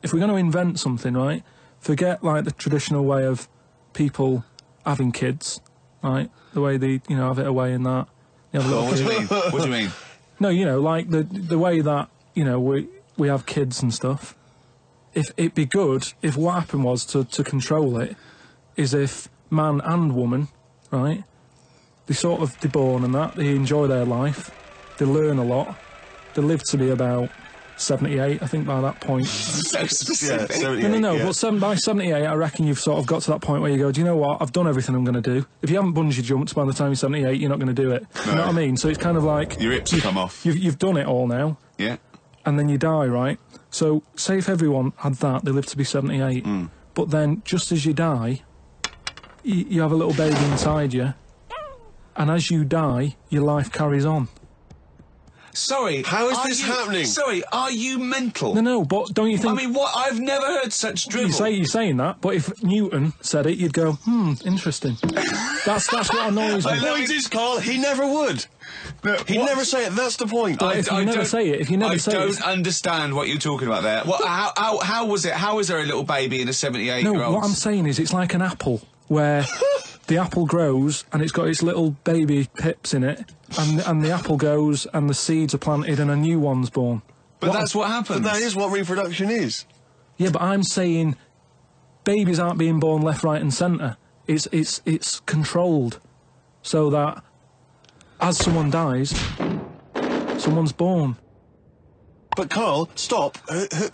if we're going to invent something, right, forget, like, the traditional way of people having kids, right, the way they, you know, have it away and that. You have a What do you mean? What do you mean? No, you know, like, the way that, you know, we have kids and stuff. If it'd be good if what happened was to control it is if man and woman, right, they're born and that, they enjoy their life, they learn a lot, they live to be about 78, I think, by that point. So specific. Yeah, no, but by 78, I reckon you've sort of got to that point where you go, do you know what, I've done everything I'm going to do. If you haven't bungee jumped by the time you're 78, you're not going to do it. No. You know what I mean? So it's kind of like... Your hips come off. You've done it all now. Yeah. And then you die, right? So, say if everyone had that, they live to be 78, but then, just as you die, you have a little baby inside you, and as you die, your life carries on. Sorry, how is this happening? Sorry, are you mental? No, but don't you think... I mean, what? I've never heard such drivel. You're saying that, but if Newton said it, you'd go, interesting. That's what annoys me. The point is, Karl, he never would. No, he'd never say it, that's the point. If you never say it, I don't understand what you're talking about there. What, how was it? How is there a little baby in a 78-year-old? No, what I'm saying is it's like an apple, where the apple grows and it's got its little baby pips in it, and the apple goes and the seeds are planted and a new one's born. But that's what happens. But that is what reproduction is. Yeah, but I'm saying babies aren't being born left, right and centre. It's controlled, so that as someone dies, someone's born. But Karl, stop.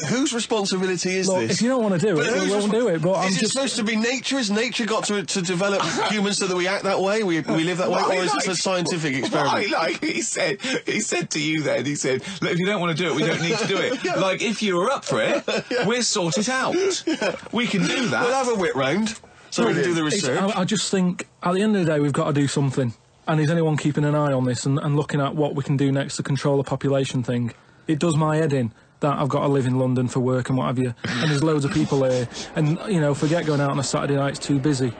Whose responsibility is this? If you don't want to do it, we won't do it. But I'm just supposed to be nature? Has nature got to develop humans so that we act that way? We live that way, or is this a scientific experiment? Like he said to you then. He said, "Look, if you don't want to do it, we don't need to do it." Yeah. Like if you were up for it, we'll sort it out. Yeah. We can do that. We'll have a whip round so we can do the research. I just think at the end of the day, we've got to do something. And is anyone keeping an eye on this and looking at what we can do next to control the population thing? It does my head in that I've got to live in London for work and what have you, and there's loads of people here, and, you know, forget going out on a Saturday night, it's too busy,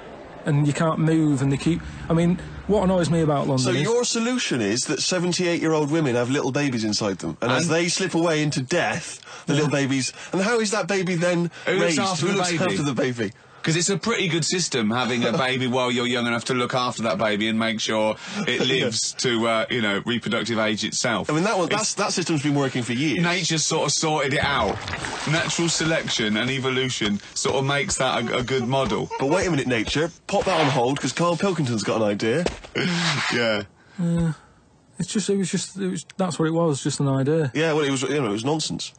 and you can't move, and they keep... I mean, what annoys me about London is... So your solution is that 78-year-old women have little babies inside them, and as they slip away into death, the little babies... And how is that baby then raised? Who looks after the baby? Because it's a pretty good system, having a baby while you're young enough to look after that baby and make sure it lives to, you know, reproductive age itself. I mean, that system's been working for years. Nature's sort of sorted it out. Natural selection and evolution sort of makes that a good model. But wait a minute, nature. Pop that on hold, because Karl Pilkington's got an idea. Yeah. That's what it was, just an idea. Yeah, well, it was nonsense.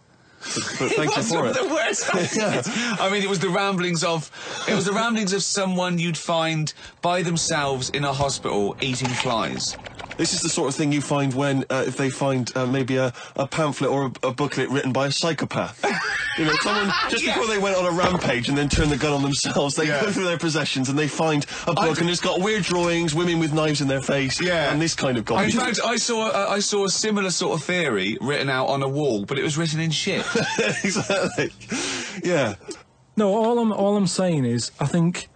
But thank you for it. The worst. Yeah. I mean, it was the ramblings of someone you'd find by themselves in a hospital eating flies. This is the sort of thing you find when, if they find maybe a pamphlet or a booklet written by a psychopath. You know, someone, just before they went on a rampage and then turned the gun on themselves, they go through their possessions and they find a book and it's got weird drawings, women with knives in their face, and this kind of garbage. In fact, I saw a similar sort of theory written out on a wall, but it was written in shit. Exactly. Yeah. No, all I'm saying is, I think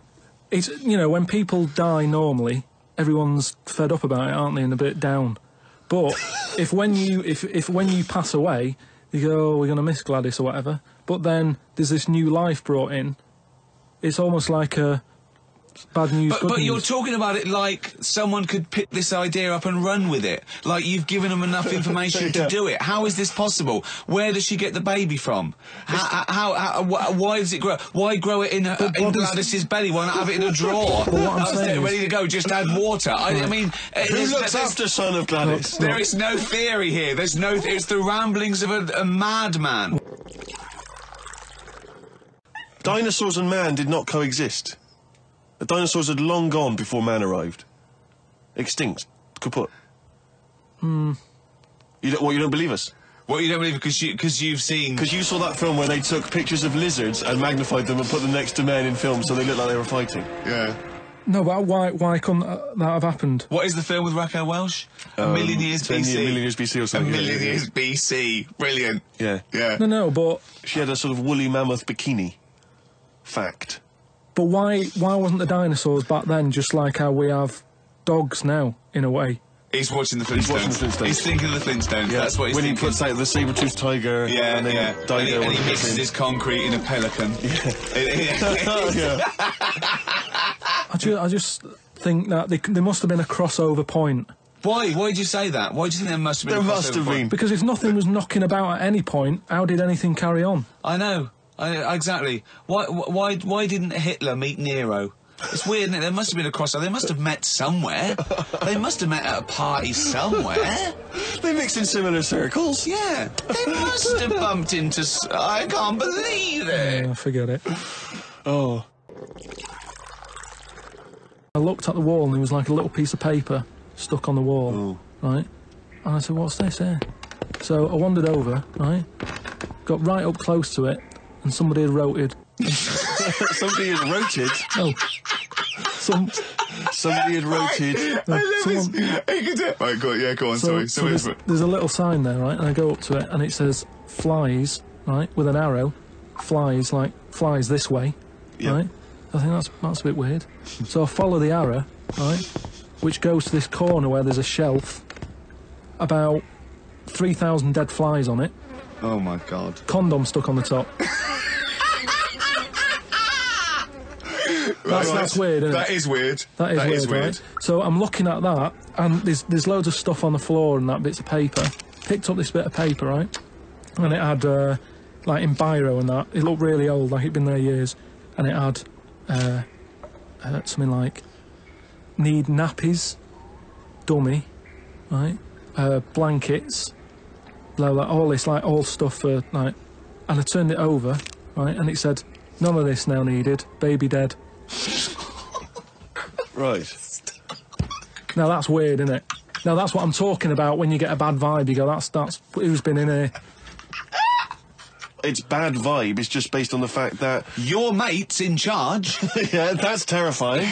it's, you know, when people die normally, everyone's fed up about it, aren't they, and a bit down. But if when you pass away, you go, oh, we're going to miss Gladys or whatever, but then there's this new life brought in, it's almost like a bad news, good news. But you're talking about it like someone could pick this idea up and run with it. Like you've given them enough information to do it. How is this possible? Where does she get the baby from? Why does it grow? Why grow it in Gladys's belly? Why not have it in a drawer? Ready to go, just add water. I mean... Who looks after son of Gladys? There is no theory here. There's no... It's the ramblings of a madman. Dinosaurs and man did not coexist. The dinosaurs had long gone before man arrived. Extinct. Kaput. You don't believe us? Well, you don't believe it because you've seen... Because you saw that film where they took pictures of lizards and magnified them and put them next to men in film so they looked like they were fighting. Yeah. No, but why couldn't that have happened? What is the film with Raquel Welch? A Million Years BC. A Million Years BC or something. A Million Years BC. Brilliant. Yeah. Yeah. No, but... She had a sort of woolly mammoth bikini. Fact. But why wasn't the dinosaurs back then just like how we have dogs now, in a way? He's watching the Flintstones. He's watching the Flintstones. He's thinking of the Flintstones. That's what he's when thinking. When he puts out the saber-toothed tiger. Yeah, and then Dido and he mixes his concrete in a pelican. Yeah. I just think that there must have been a crossover point. Why? Why did you say that? Why do you think there must have been? There must have been. Because if nothing was knocking about at any point, how did anything carry on? I know. Exactly. Why didn't Hitler meet Nero? It's weird, isn't it? There must have been a crossover. They must have met somewhere. They must have met at a party somewhere. They mixed in similar circles. Yeah. They must have bumped into... I can't believe it. Yeah, forget it. Oh. I looked at the wall and there was like a little piece of paper stuck on the wall, right? And I said, what's this here? So I wandered over, right? Got right up close to it and somebody had wrote it. Somebody had wrote it? No. Somebody had wrote it. Right, go on, sorry. There's a little sign there, right? And I go up to it and it says flies, right? With an arrow. Flies, like flies this way, right? I think that's a bit weird. So I follow the arrow, right? Which goes to this corner where there's a shelf. About 3,000 dead flies on it. Oh my God. Condom stuck on the top. That's weird, isn't it? That is weird. That is weird, right? So I'm looking at that, and there's loads of stuff on the floor and that bits of paper. Picked up this bit of paper, right? And it had, like in biro and that, it looked really old, like it'd been there years. And it had something like, need nappies, dummy, right? Blankets, blah, blah, all this, like, all stuff for, like... And I turned it over, right? And it said, none of this now needed, baby dead. Right. Now that's weird, isn't it? Now that's what I'm talking about when you get a bad vibe. You go, that's who's been in here. It's bad vibe. It's just based on the fact that your mate's in charge. Yeah, that's terrifying.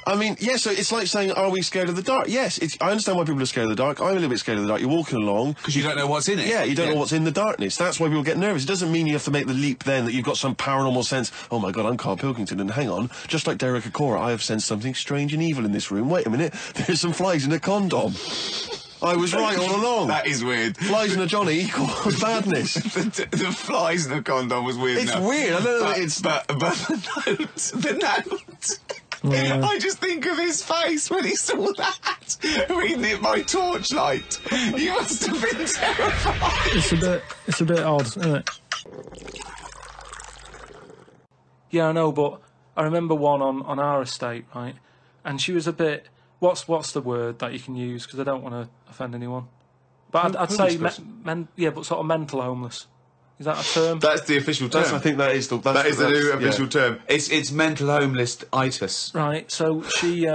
I mean, yeah, so it's like saying, are we scared of the dark? Yes, I understand why people are scared of the dark. I'm a little bit scared of the dark. You're walking along. Because you don't know what's in it. Yeah, you don't know what's in the darkness. That's why people get nervous. It doesn't mean you have to make the leap then that you've got some paranormal sense. Oh my God, I'm Karl Pilkington, and hang on, just like Derek Acora, I have sensed something strange and evil in this room. Wait a minute, there's some flies in a condom. I was right all along. That is weird. Flies in a Johnny equals badness. the flies in a condom was weird. It's weird. I don't know. But the note. I just think of his face when he saw that, reading it by torchlight. You must have been terrified. It's a bit odd, isn't it? Yeah, I know, but I remember one on our estate, right? And she was a bit... What's the word that you can use? Because I don't want to offend anyone. But I'd say, but sort of mental homeless. Is that a term? That's the official term. I think that is the new official term. It's mental homeless-itis. Right, so she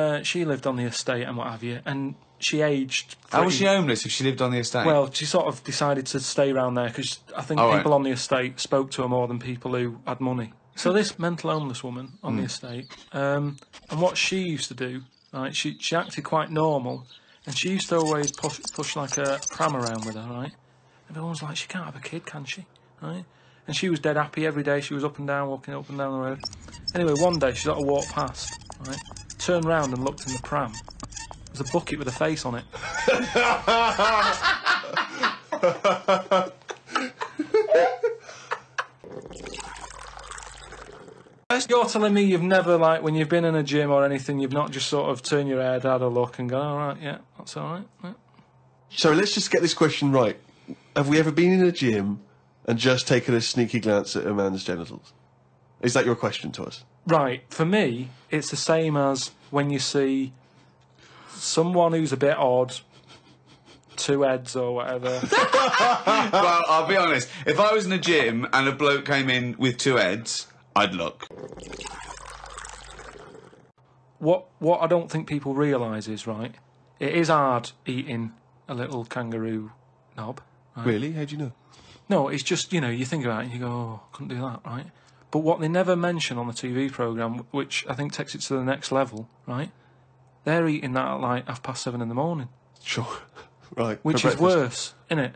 lived on the estate and what have you, and she aged... How was she homeless if she lived on the estate? Well, she sort of decided to stay around there because I think people on the estate spoke to her more than people who had money. So this mental homeless woman on the estate, and what she used to do, right, she acted quite normal, and she used to always push like a pram around with her, right? And everyone was like, she can't have a kid, can she? Right? And she was dead happy every day. She was up and down, walking up and down the road. Anyway, one day she sort of walked past, right? Turned round and looked in the pram. There's a bucket with a face on it. You're telling me you've never, like, when you've been in a gym or anything, you've not just sort of turned your head, had a look and gone, all right, yeah, that's all right. Yeah. So let's just get this question right. Have we ever been in a gym and just taken a sneaky glance at a man's genitals? Is that your question to us? Right. For me, it's the same as when you see someone who's a bit odd, two heads or whatever. Well, I'll be honest. If I was in a gym and a bloke came in with two heads, I'd look. What I don't think people realise is, right, it is hard eating a little kangaroo knob. Right? Really? How do you know? No, it's just, you know, you think about it and you go, oh, couldn't do that, right? But what they never mention on the TV programme, which I think takes it to the next level, right, they're eating that at like 7:30 in the morning. Sure. Right. Which is worse, innit?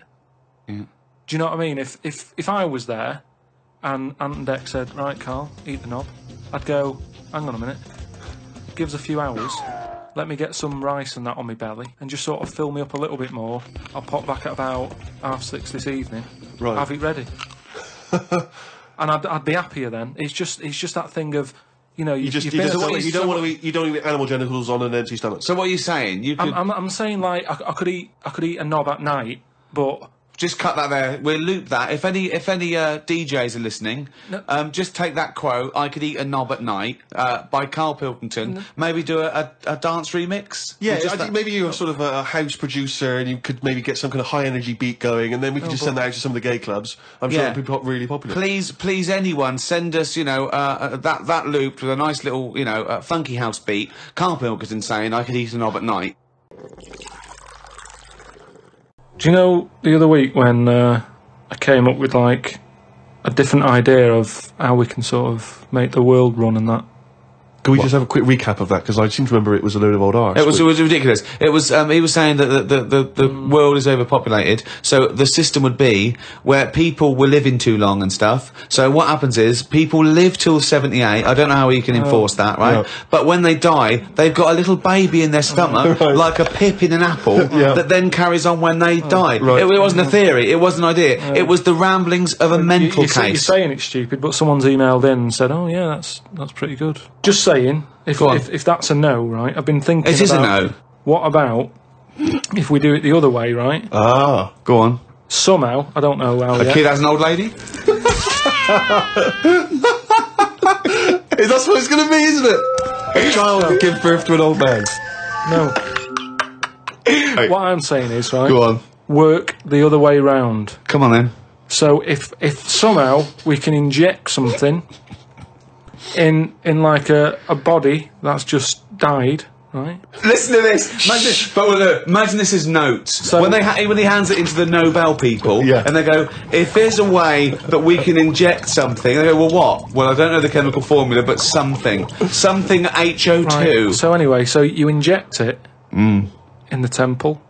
Yeah. Do you know what I mean? If I was there and Ant and Dec said, right, Karl, eat the knob, I'd go, hang on a minute, give us a few hours, let me get some rice and that on my belly, and just sort of fill me up a little bit more. I'll pop back at about 6:30 this evening. Right. Have it ready. And I'd be happier then. It's just that thing of, you know, You don't want to eat animal genitals on an empty stomach. So what are you saying? You could I'm saying, like, I could eat a knob at night, but just cut that there. We'll loop that. If any DJs are listening, just take that quote. I could eat a knob at night by Karl Pilkington. Maybe do a dance remix. Yeah, I think maybe you're sort of a house producer, and you could maybe get some kind of high energy beat going, and then we could just send that out to some of the gay clubs. I'm sure it'd be really popular. Please, anyone send us, you know, that loop with a nice little, you know, funky house beat. Karl Pilkington saying I could eat a knob at night. do you know the other week when I came up with, like, a different idea of how we can sort of make the world run and that? Can we just have a quick recap of that? Because I seem to remember it was a load of old arse. It was ridiculous. It was he was saying that the world is overpopulated, so the system would be where people were living too long and stuff. So what happens is people live till 78. I don't know how you can enforce that, right? No. But when they die, they've got a little baby in their stomach, like a pip in an apple, that then carries on when they die. Right. It wasn't a theory. It wasn't an idea. It was the ramblings of a mental case. You're saying it's stupid, but someone's emailed in and said, "Oh yeah, that's pretty good." Just saying, if that's a no, right? I've been thinking. It is a no. What about if we do it the other way, right? Ah, go on. Somehow, I don't know how. A kid has an old lady. That's what it's going to be, isn't it? A child will give birth to an old man. No. What I'm saying is, right? Go on. Work the other way round. Come on then. So if somehow we can inject something in like a body that's just died, right? Listen to this. Imagine this as notes. So when he hands it into the Nobel people, and they go, if there's a way that we can inject something, they go, well, what? Well, I don't know the chemical formula, but something HO2. Right. So anyway, so you inject it in the temple.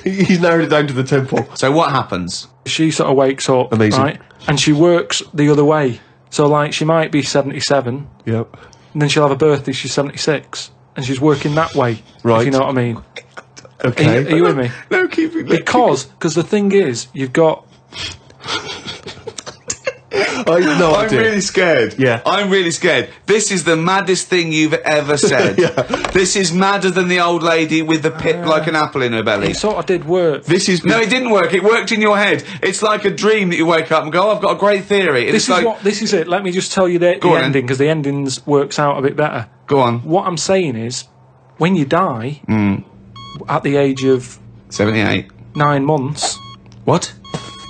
He's narrowed it down to the temple. So what happens? She sort of wakes up, Amazing. right? And she works the other way. So, like, she might be 77. Yep. And then she'll have a birthday, she's 76. And she's working that way. Right. If you know what I mean. Okay. Are you with me? No, keep it. Because the thing is, you've got... I'm really scared. Yeah. I'm really scared. This is the maddest thing you've ever said. This is madder than the old lady with the pip like an apple in her belly. It sort of did work. No, it didn't work. It worked in your head. It's like a dream that you wake up and go, oh, I've got a great theory. This is it. Let me just tell you the ending, because the endings works out a bit better. Go on. What I'm saying is, when you die, at the age of... 78. 9 months... What?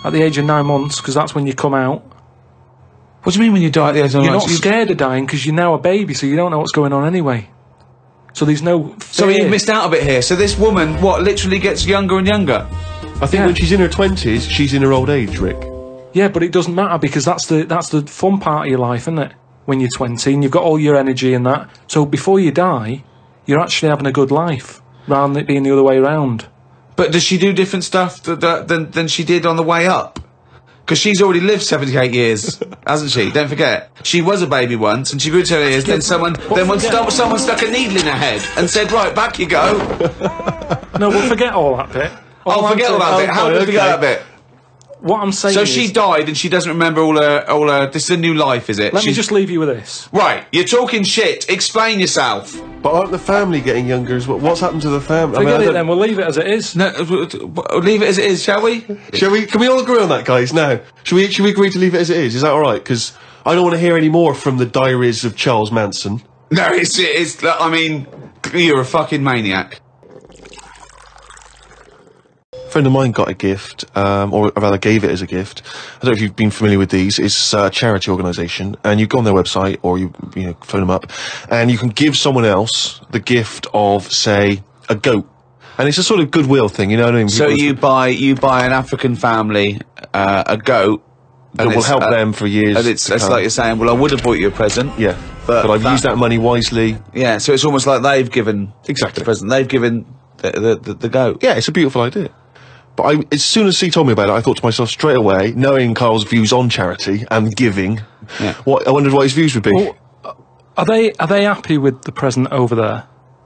At the age of 9 months, because that's when you come out. What do you mean when you die at the age of 9 months? You're not scared of dying because you're now a baby, so you don't know what's going on anyway. So there's no fear. So you missed out a bit here. So this woman, literally gets younger and younger? I think when she's in her 20s, she's in her old age, Rick. Yeah, but it doesn't matter, because that's the fun part of your life, isn't it? When you're 20 and you've got all your energy and that. So before you die, you're actually having a good life, rather than it being the other way around. But does she do different stuff than she did on the way up? Because she's already lived 78 years, hasn't she? Don't forget. She was a baby once, and she grew to 78 years, then someone stuck a needle in her head and said, right, back you go. No, we'll forget all that bit. Forget all that bit. How do we forget that bit? What I'm saying is... So she died and she doesn't remember all her... This is a new life, is it? Let me just leave you with this. Right, you're talking shit. Explain yourself. But aren't the family getting younger as well? What's happened to the family? Forget it then, we'll leave it as it is. No, leave it as it is, shall we? Shall we? Can we all agree on that, guys, now? Should we agree to leave it as it is? Is that alright? Because I don't want to hear any more from the diaries of Charles Manson. No, it's I mean, you're a fucking maniac. A friend of mine got a gift, or rather gave it as a gift. I don't know if you've been familiar with these. It's a charity organisation, and you go on their website, or you phone them up, and you can give someone else the gift of, say, a goat. And it's a sort of goodwill thing, you know what I mean? So you buy an African family a goat. That will help them for years. And it's like you're saying, well, I would have bought you a present. Yeah, but I've used that money wisely. Yeah, so it's almost like they've given the present. They've given the goat. Yeah, it's a beautiful idea. But as soon as he told me about it, I thought to myself straight away, knowing Karl's views on charity and giving, I wondered what his views would be. Well, are they happy with the present over there?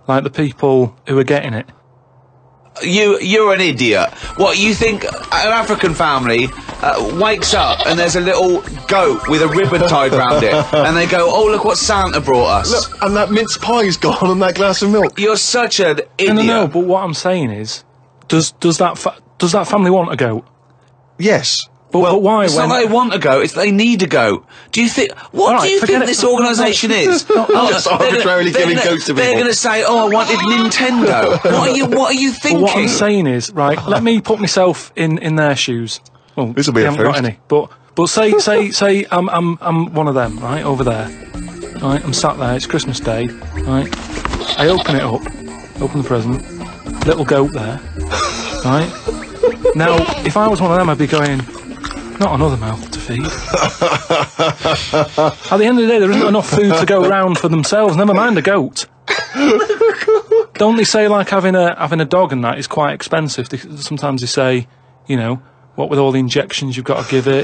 Like the people who are getting it. You're an idiot. What, you think an African family wakes up and there's a little goat with a ribbon tied round it, and they go, oh, look what Santa brought us. Look, and that mince pie's gone on that glass of milk. You're such an idiot. No, but what I'm saying is, does that family want a goat? Yes. But why? It's not they want a goat, it's they need a goat. Do you think... What do you think this organisation is? Just arbitrarily giving goats to people. They're going to say, oh, I wanted Nintendo. What are you thinking? What I'm saying is, right, let me put myself in their shoes. Well, this'll be a haven't got any. But say I'm one of them, right, over there. Right, I'm sat there, it's Christmas Day, right? I open it up, open the present, little goat there, right? Now, if I was one of them, I'd be going... Not another mouth to feed. At the end of the day, there isn't enough food to go round for themselves, never mind a goat. Don't they say, like, having a dog and that is quite expensive? Sometimes they say, you know, what with all the injections you've got to give it.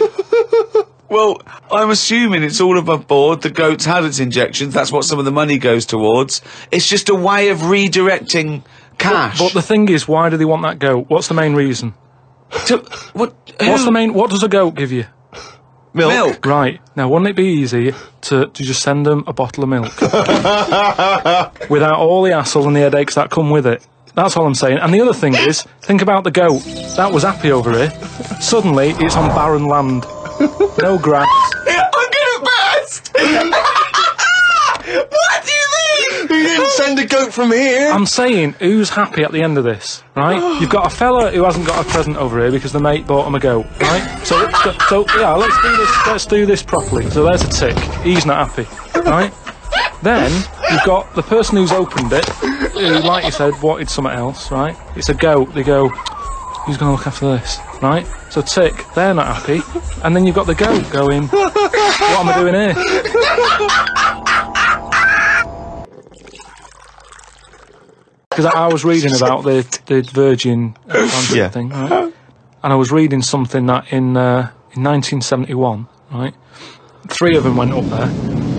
Well, I'm assuming it's all above board. The goat's had its injections. That's what some of the money goes towards. It's just a way of redirecting cash. But the thing is, why do they want that goat? What's the main reason? What does a goat give you? Milk. Right. Now, wouldn't it be easy to just send them a bottle of milk? Without all the hassle and the headaches that come with it. That's all I'm saying. And the other thing is, think about the goat. That was happy over here. Suddenly, it's on barren land. No grass. I'm gonna burst! What do you think? You didn't send a goat from here. I'm saying, who's happy at the end of this, right? You've got a fella who hasn't got a present over here because the mate bought him a goat, right? So yeah, let's do this properly. So there's a tick. He's not happy, right? Then you've got the person who's opened it, who, like you said, wanted something else, right? It's a goat. They go, who's going to look after this, right? So tick, they're not happy, and then you've got the goat going, what am I doing here? Because I was reading about the Virgin Atlantic thing, right? And I was reading something that in 1971, right, 3 of them went up there.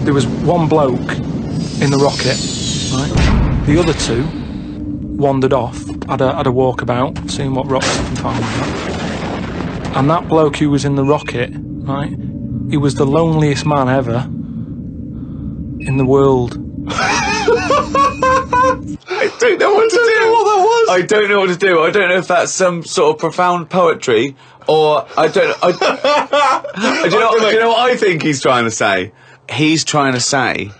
There was one bloke in the rocket, right? The other 2 wandered off, had a walkabout, seeing what rocks they can find. Right? And that bloke who was in the rocket, right, he was the loneliest man ever in the world. I don't know what to do. What that was. I don't know what to do. I don't know if that's some sort of profound poetry or I don't. Do you know what I think he's trying to say? He's trying to say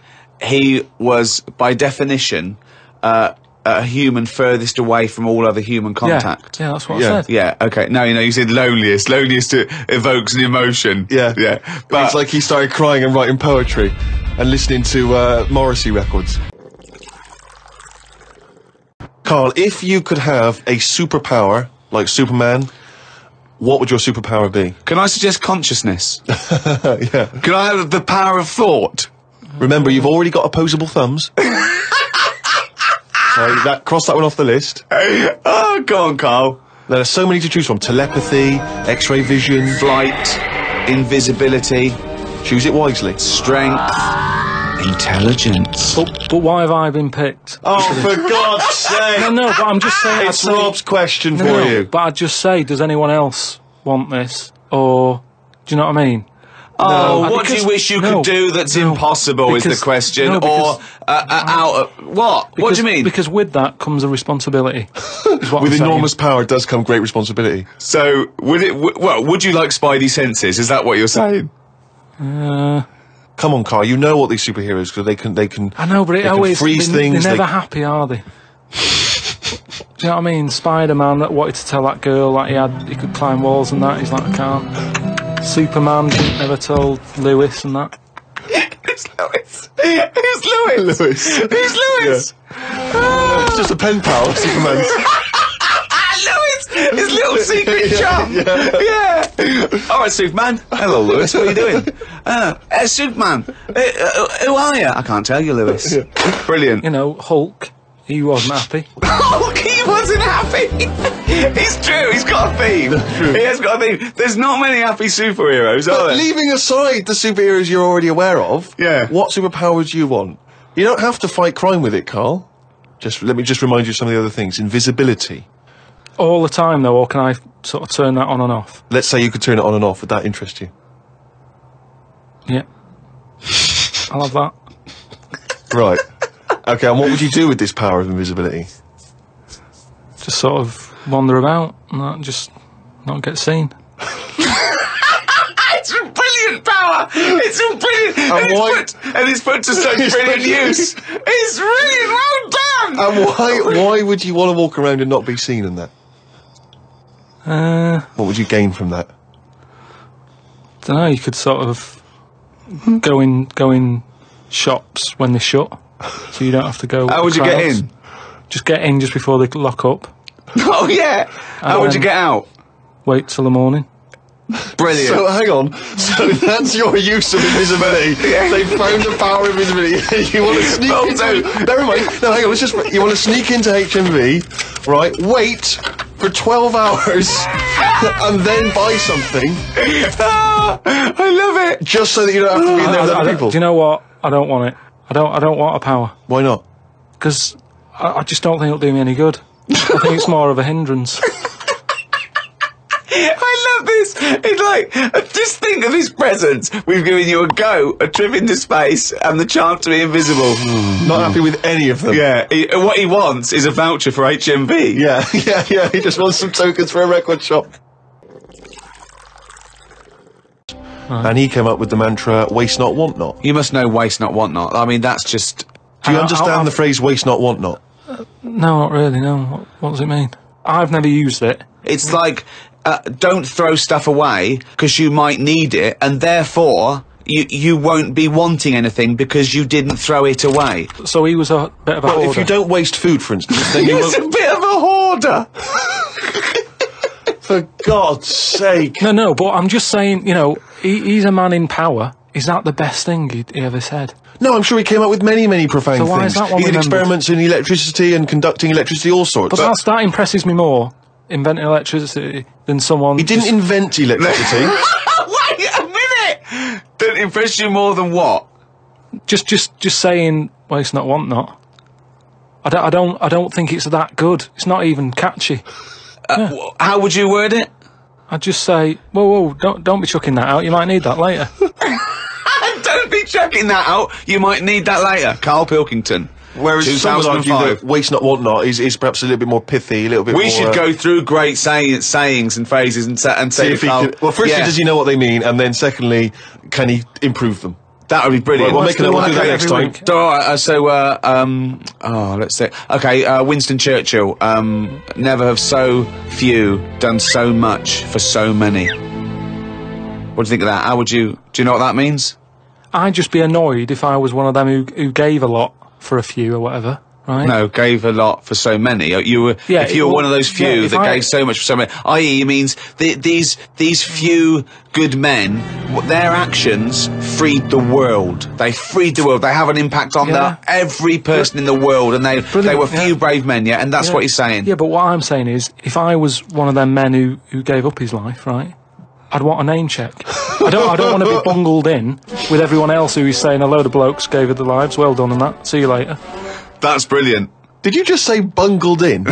he was, by definition, a human furthest away from all other human contact. Yeah, that's what I said. Yeah, okay. No, you said loneliest. Loneliest evokes an emotion. Yeah. But it's like he started crying and writing poetry and listening to Morrissey records. Karl, if you could have a superpower, like Superman, what would your superpower be? Can I suggest consciousness? Yeah. Can I have the power of thought? Remember, you've already got opposable thumbs. So cross that one off the list. Oh, go on, Karl. There are so many to choose from. Telepathy, X-ray vision, flight, invisibility. Choose it wisely. Strength, intelligence. But why have I been picked? Oh, for God's sake! No, but I'm just saying... It's Rob's question for you. But I'd just say, does anyone else want this? Or, do you know what I mean? Oh, what do you wish you could do that's impossible is the question. What? What do you mean? Because with that comes a responsibility. With enormous power does come great responsibility. So, would you like Spidey senses? Is that what you're saying? Come on, Karl, you know what these superheroes, because they can I know, but it always... freeze things. They're never happy, are they? Do you know what I mean? Spider-Man that wanted to tell that girl that he could climb walls and that, he's like, I can't. Superman never told Lewis and that. Who's Lewis? Who's Lewis? Who's Lewis? Yeah. It's just a pen pal, Superman. Lewis! His little secret chum! Yeah! Alright, Superman. Hello, Lewis. What are you doing? Superman. Who are you? I can't tell you, Lewis. Brilliant. You know, Hulk. He wasn't happy. Hulk, he wasn't happy! It's true, he's got a theme. He has got a theme. There's not many happy superheroes, are there? Leaving aside the superheroes you're already aware of, what superpower do you want? You don't have to fight crime with it, Karl. Let me just remind you of some of the other things. Invisibility. All the time, though, or can I sort of turn that on and off? Let's say you could turn it on and off. Would that interest you? Yeah. I'll have that. Right. Okay, and what would you do with this power of invisibility? Just sort of wander about and not get seen. It's a brilliant power! It's a brilliant... And it's put to such brilliant use. It's really well done! And why would you want to walk around and not be seen in that? What would you gain from that? Don't know, you could sort of go in shops when they shut, so you don't have to go. How would you get in? Just get in just before they lock up. Oh, yeah! How would you get out? Wait till the morning. Brilliant. So, hang on. So, that's your use of invisibility. Yeah. They found the power of invisibility. You want to sneak into... Never mind. No, hang on. You want to sneak into HMV, right? Wait for 12 hours and then buy something. I love it. Just so that you don't have to be in there with other people. Do you know what? I don't want it. I don't want a power. Why not? Because I just don't think it'll do me any good. I think it's more of a hindrance. I love this. It's like, just think of his presents. We've given you a trip into space, and the chance to be invisible. Not happy with any of them. Yeah. What he wants is a voucher for HMV. Yeah. He just wants some tokens for a record shop. And he came up with the mantra, waste not, want not. You must know waste not, want not. I mean, that's just... Do you understand the phrase waste not, want not? No, not really, no. What does it mean? I've never used it. It's like, don't throw stuff away because you might need it, and therefore you won't be wanting anything because you didn't throw it away. So he was a bit of a hoarder. If you don't waste food, for instance, then you He's won't... a bit of a hoarder. For God's sake. No, but I'm just saying, you know, he's a man in power. Is that the best thing he ever said? No, I'm sure he came up with many, many profound So why things. is that one He did remembered? experiments in electricity and conducting electricity, all sorts. But that impresses me more, inventing electricity, than someone... He didn't invent electricity. Wait a minute! Don't impress you more than what? Just saying, waste not, want not. I don't think it's that good. It's not even catchy. How would you word it? I'd just say, whoa, don't be chucking that out. You might need that later. Don't be chucking that out. You might need that later. Karl Pilkington. Whereas some would argue that waste not, want not is perhaps a little bit more pithy, a little bit more... We should go through great sayings and phrases and say if he could, well, firstly, does he know what they mean? And then secondly, can he improve them? That would be brilliant. We'll do that next time. Let's say... Okay, Winston Churchill. Never have so few done so much for so many. What do you think of that? How would you... Do you know what that means? I'd just be annoyed if I was one of them who gave a lot for a few or whatever, right? No, gave a lot for so many. If you were one of those few that gave so much for so many, i.e. it means these few good men, their actions freed the world. They freed the world. They have an impact on every person in the world, and they were few brave men, and that's what he's saying. Yeah, but what I'm saying is, if I was one of them men who gave up his life, right, I'd want a name check. I don't want to be bungled in with everyone else who is saying a load of blokes gave it their lives. Well done on that. See you later. That's brilliant. Did you just say bungled in?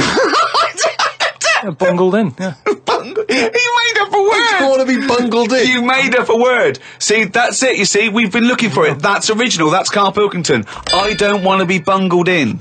Bungled in, yeah. You made up a word. I don't want to be bungled in. You made up a word. See, that's it, you see. We've been looking for it. That's original. That's Karl Pilkington. I don't want to be bungled in.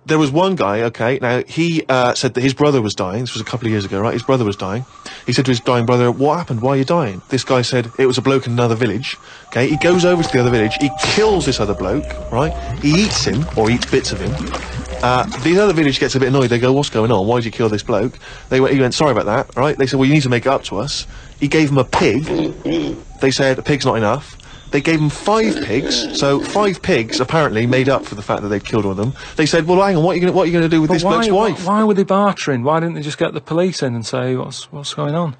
There was one guy, okay, now he said that his brother was dying. This was a couple of years ago, right? His brother was dying. He said to his dying brother, what happened? Why are you dying? This guy said, it was a bloke in another village. Okay, he goes over to the other village. He kills this other bloke, right? He eats him, or eats bits of him. The other village gets a bit annoyed. They go, what's going on? Why did you kill this bloke? He went, sorry about that, right? They said, well, you need to make it up to us. He gave him a pig. They said, a pig's not enough. They gave him 5 pigs, so 5 pigs apparently made up for the fact that they'd killed one of them. They said, well, hang on, what are you going to do with this bloke's wife? Why were they bartering? Why didn't they just get the police in and say, what's going on?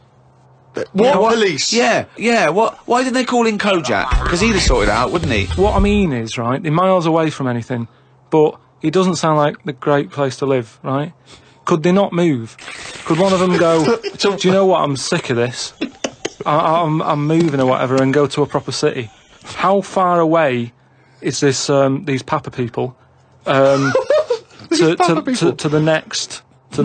What police? Yeah. Why didn't they call in Kojak? Because he'd have sorted it out, wouldn't he? What I mean is, right, they're miles away from anything, but it doesn't sound like the great place to live, right? Could they not move? Could one of them go, do you know what, I'm sick of this. I'm moving or whatever and go to a proper city. How far away is this these Papa people to the next. They're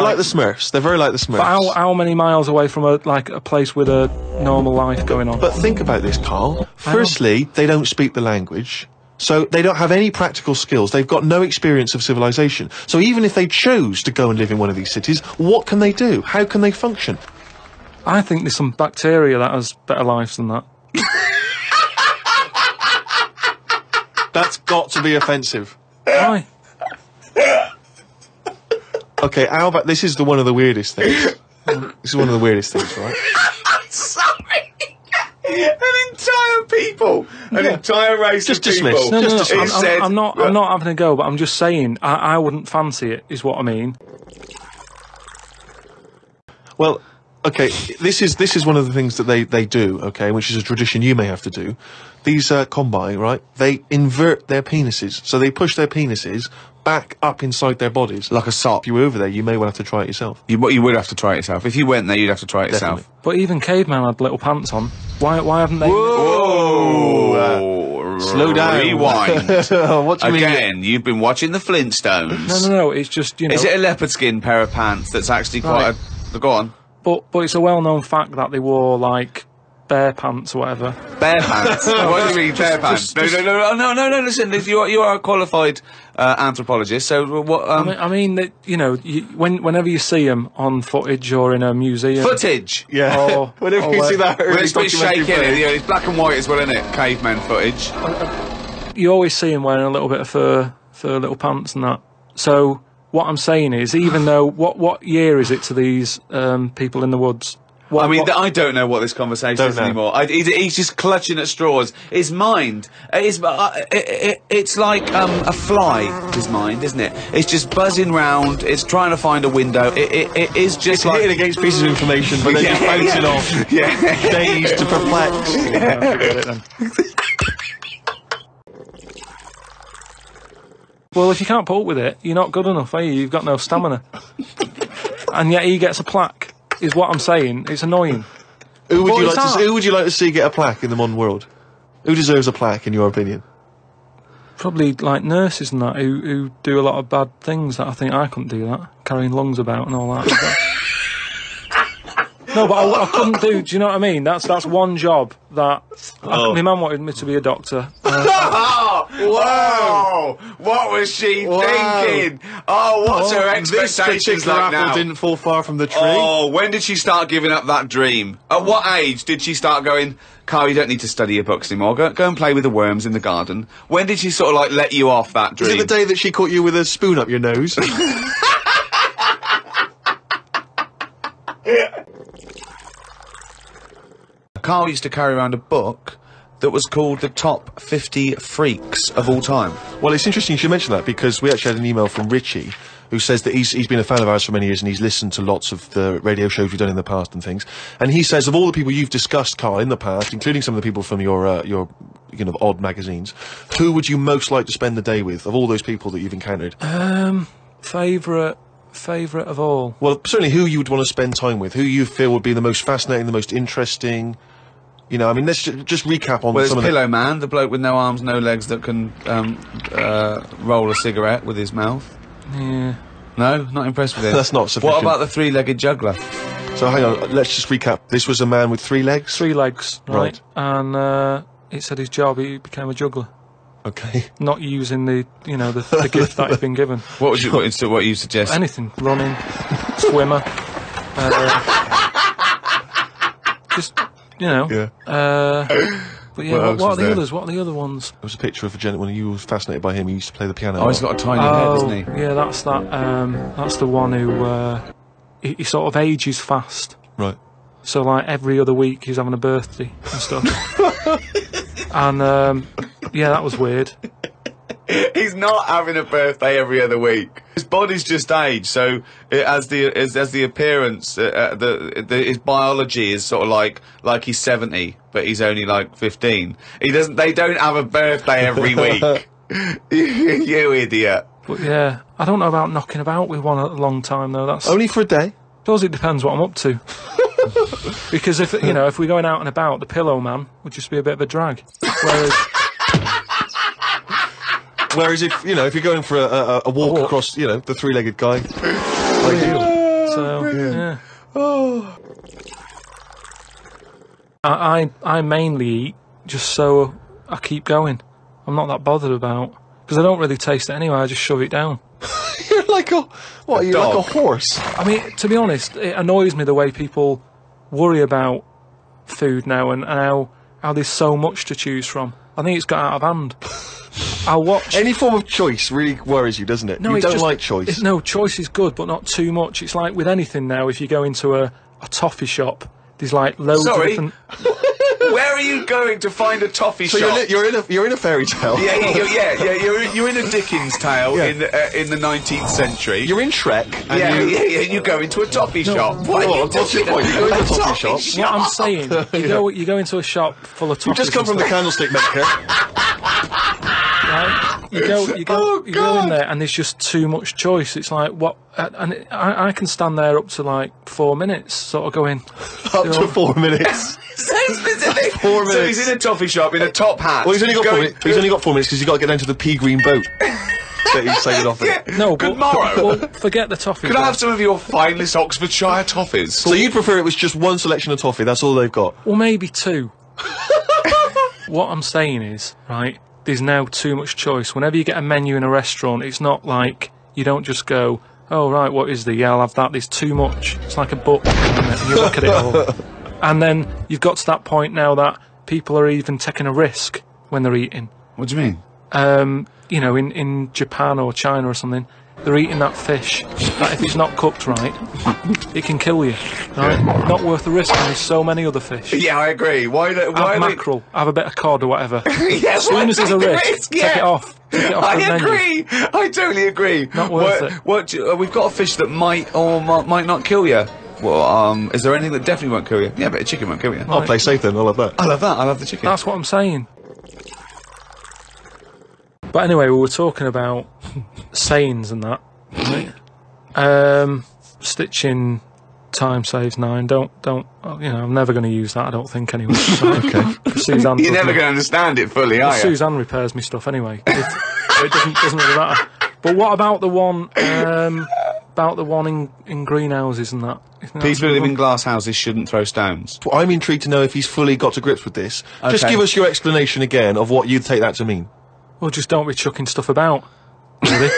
like the Smurfs. They're very like the Smurfs. But how many miles away from a place with a normal life going on? But think about this, Karl. Firstly, they don't speak the language, so they don't have any practical skills. They've got no experience of civilization. So even if they chose to go and live in one of these cities, what can they do? How can they function? I think there's some bacteria that has better lives than that. That's got to be offensive. Why? Okay, how about this is one of the weirdest things. This is one of the weirdest things, right? Sorry. An entire race Just of people. dismiss. No, Just dismiss. I'm not having a go, but I'm just saying I wouldn't fancy it, is what I mean. Well, okay, this is one of the things that they do, okay, which is a tradition you may have to do. These combi, right, they invert their penises, so they push their penises back up inside their bodies. Like a sock. If you were over there, you may well have to try it yourself. You would have to try it yourself. If you went there, you'd have to try it yourself. But even cavemen had little pants on. Why haven't they? Whoa! Slow down. Rewind. What do you mean? Again, you've been watching the Flintstones. No, it's just, you know... Is it a leopard skin pair of pants that's actually quite a... Go on. But it's a well-known fact that they wore, like, bear pants or whatever. Bear pants? What do you mean, bear pants? No, listen, you are a qualified anthropologist, so what... I mean that, you know, whenever you see them on footage or in a museum... Footage? Yeah. Or, Whenever you see that Well, early it's a bit documentary shaky, footage. it's black and white as well, isn't it? Caveman footage. You always see them wearing a little bit of fur little pants and that. So... What I'm saying is, even though what year is it to these people in the woods? I don't know what this conversation is anymore. He's just clutching at straws. His mind, it's like a fly. His mind, isn't it? It's just buzzing round. It's trying to find a window. It is just It's hitting against pieces of information, but then just bouncing off. Yeah. Dazed to perplex. Forget it then. Well, if you can't put up with it, you're not good enough, are you? You've got no stamina. And yet he gets a plaque, is what I'm saying. It's annoying. Who would you like to see get a plaque in the modern world? Who deserves a plaque, in your opinion? Probably, like, nurses and that, who do a lot of bad things that I think I couldn't do that. Carrying lungs about and all that. No, but I couldn't do you know what I mean? That's one job that... My mum wanted me to be a doctor. Whoa! What was she thinking? Oh, what's her expectations like now? Apple didn't fall far from the tree. Oh, when did she start giving up that dream? At what age did she start going, Karl, you don't need to study your books anymore. Go and play with the worms in the garden. When did she sort of, like, let you off that dream? Is it the day that she caught you with a spoon up your nose? Karl used to carry around a book that was called the Top 50 Freaks of All Time. Well, it's interesting you should mention that, because we actually had an email from Richie, who says that he's been a fan of ours for many years and he's listened to lots of the radio shows we've done in the past and things. And he says, of all the people you've discussed, Karl, in the past, including some of the people from your odd magazines, who would you most like to spend the day with, of all those people that you've encountered? Favourite of all? Well, certainly who you would want to spend time with, who you feel would be the most fascinating, the most interesting. You know, I mean, let's just recap on Well, some of there's Pillow Man, the bloke with no arms, no legs that can roll a cigarette with his mouth. Yeah. No, not impressed with him. That's not sufficient. What about the three-legged juggler? So hang on, let's just recap. This was a man with 3 legs? 3 legs, Right. And it said his job, he became a juggler. Okay. Not using the gift that he'd been given. What you suggest? Anything. Running, swimmer. Just, you know. Yeah. But yeah, what are the others? What are the other ones? There was a picture of a gentleman, you were fascinated by him, he used to play the piano. Oh, he's got a tiny head, doesn't he? Yeah, that's the one who, he sort of ages fast. Right. So, like, every other week he's having a birthday and stuff. And, yeah, that was weird. He's not having a birthday every other week. His body's just aged, so as the appearance, his biology is sort of like he's 70, but he's only like 15. They don't have a birthday every week. You idiot. But yeah, I don't know about knocking about with one a long time though. That's Only for a day? I suppose it depends what I'm up to. Because if we're going out and about, the Pillow Man would just be a bit of a drag. Whereas Whereas if you're going for a walk across, the three-legged guy, ideal. So yeah. Oh. I mainly eat just so I keep going. I'm not that bothered about, because I don't really taste it anyway. I just shove it down. You're like a like a horse? I mean, to be honest, it annoys me the way people worry about food now and how there's so much to choose from. I think it's got out of hand. I'll watch any form of choice really worries you, doesn't it? No, you don't like choice. No, choice is good, but not too much. It's like with anything now. If you go into a toffee shop, there's like loads of different. Where are you going to find a toffee shop? You're in a fairy tale. You're in a Dickens tale in the 19th century. You're in Shrek. And you go into a toffee shop. What's your point? You go into a toffee shop. What I'm saying, you go into a shop full of toffees. You've just come from the candlestick maker. Right? You go in there and there's just too much choice. It's like what, and I can stand there up to like 4 minutes, sort of going up to 4 minutes. So specific. 4 minutes. So he's in a toffee shop in a top hat. Well, he's only got 4 minutes. He's only got 4 minutes because he's got to get down to the pea green boat that he's sailing off in. No, good morrow. Well, forget the toffee. Could I have some of your finest Oxfordshire toffees? So you'd prefer it was just one selection of toffee? That's all they've got. Well, maybe two. What I'm saying is, right, there's now too much choice. Whenever you get a menu in a restaurant, it's not like you don't just go, oh, right, what is there? Yeah, I'll have that. There's too much. It's like a book, isn't it? And you look at it all. And then you've got to that point now that people are even taking a risk when they're eating. What do you mean? In Japan or China or something, they're eating that fish that if it's not cooked right, it can kill you. Right? Not worth the risk, and there's so many other fish. Yeah, I agree. Why have mackerel, have a bit of cod or whatever. Yeah, as soon as there's a risk, take it off. I agree. I totally agree. Not worth it. We've got a fish that might or might not kill you. Well, is there anything that definitely won't kill you? Yeah, but a chicken won't kill you. I'll play safe then. I'll have that. I love that. I love the chicken. That's what I'm saying. But anyway, we were talking about sayings and that. Right? Stitching time saves 9. Don't. I'm never going to use that. I don't think anyway. Okay. Suzanne You're never going to understand it fully, are you? Suzanne repairs me stuff anyway. It doesn't really matter. But what about the one? About the one in greenhouses and that. People who live in glass houses shouldn't throw stones. Well, I'm intrigued to know if he's fully got to grips with this. Okay. Just give us your explanation again of what you'd take that to mean. Well, just don't be chucking stuff about. Really.